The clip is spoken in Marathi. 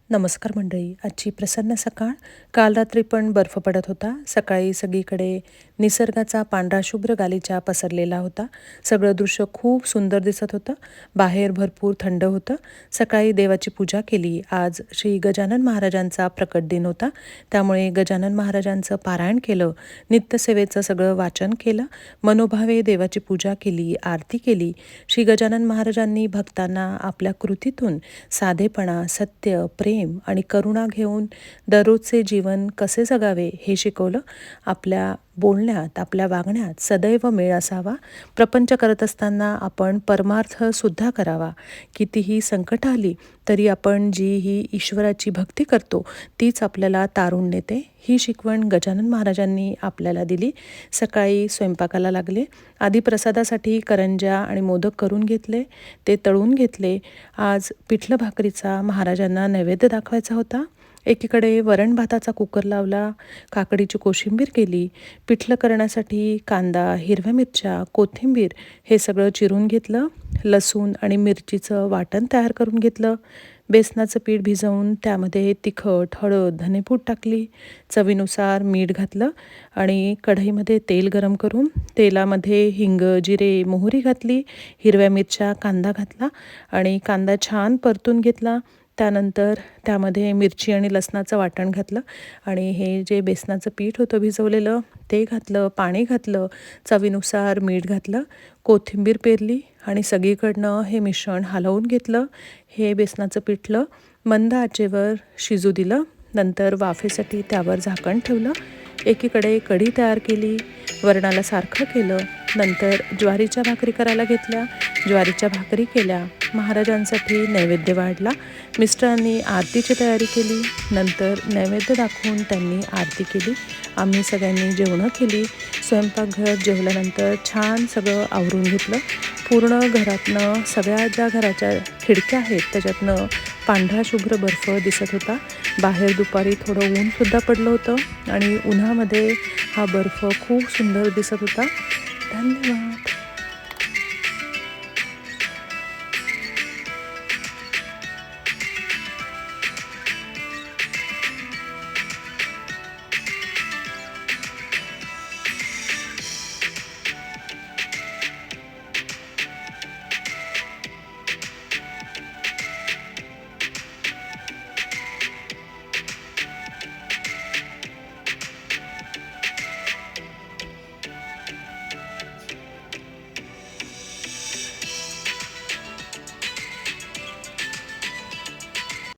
नमस्कार मंडळी. आजची प्रसन्न सकाळ. काल रात्री पण बर्फ पडत होता. सकाळी सगळीकडे निसर्गाचा पांढरा शुभ्र गालिचा पसरलेला होता. सगळं दृश्य खूप सुंदर दिसत होतं. बाहेर भरपूर थंड होतं. सकाळी देवाची पूजा केली. आज श्री गजानन महाराजांचा प्रकट दिन होता, त्यामुळे गजानन महाराजांचं पारायण केलं. नित्यसेवेचं सगळं वाचन केलं. मनोभावे देवाची पूजा केली, आरती केली. श्री गजानन महाराजांनी भक्तांना आपल्या कृतीतून साधेपणा, सत्य, प्रेम आणि करुणा घेऊन दररोजचे जीवन कसे जगावे हे शिकवलं. आपल्या बोलण्यात, आपल्या वागण्यात सदैव मेळ असावा. प्रपंच करत असताना आपण परमार्थ सुद्धा करावा. कितीही संकट आली तरी आपण जी ही ईश्वराची भक्ती करतो तीच आपल्याला तारून नेते. ही शिकवण गजानन महाराजांनी आपल्याला दिली. सकाळी स्वयंपाकाला लागले. आधी प्रसादासाठी करंज्या आणि मोदक करून घेतले, ते तळून घेतले. आज पिठलं भाकरीचा महाराजांना नैवेद्य दाखवायचा होता. एकीकडे वरण भाताचा कुकर लावला, काकडीची कोशिंबीर केली. पिठलं करण्यासाठी कांदा, हिरव्या मिरच्या, कोथिंबीर हे सगळं चिरून घेतलं. लसूण आणि मिरचीचं वाटण तयार करून घेतलं. बेसनाचं पीठ भिजवून त्यामध्ये तिखट, हळद, धनेपूड टाकली. चवीनुसार मीठ घातलं आणि कढईमध्ये तेल गरम करून तेलामध्ये हिंग, जिरे, मोहरी घातली. हिरव्या मिरच्या, कांदा घातला आणि कांदा छान परतून घेतला. त्यानंतर त्यामध्ये मिरची आणि लसणाचं वाटण घातलं आणि हे जे बेसनाचं पीठ होतं भिजवलेलं ते घातलं, पाणी घातलं, चवीनुसार मीठ घातलं, कोथिंबीर पेरली आणि सगळीकडनं हे मिश्रण हलवून घेतलं. हे बेसनाचं पिठलं मंद आचेवर शिजू दिलं. नंतर वाफेसाठी त्यावर झाकण ठेवलं. एकीकडे कढी तयार केली, वरणाला सारखं केलं. नंतर ज्वारीच्या भाकरी करायला घेतल्या, ज्वारीच्या भाकरी केल्या. महाराजांसाठी नैवेद्य वाढला. मिस्टरांनी आरतीची तयारी केली. नंतर नैवेद्य दाखवून त्यांनी आरती केली. आम्ही सगळ्यांनी जेवणं केली. स्वयंपाकघर जेवल्यानंतर छान सगळं आवरून घेतलं. पूर्ण घरातनं, सगळ्या ज्या घराच्या खिडक्या आहेत त्याच्यातनं पांढरा शुभ्र बर्फ दिसत होता. बाहेर दुपारी थोडं ऊनसुद्धा पडलं होतं आणि उन्हामध्ये हा बर्फ खूप सुंदर दिसत होता. धन्यवाद.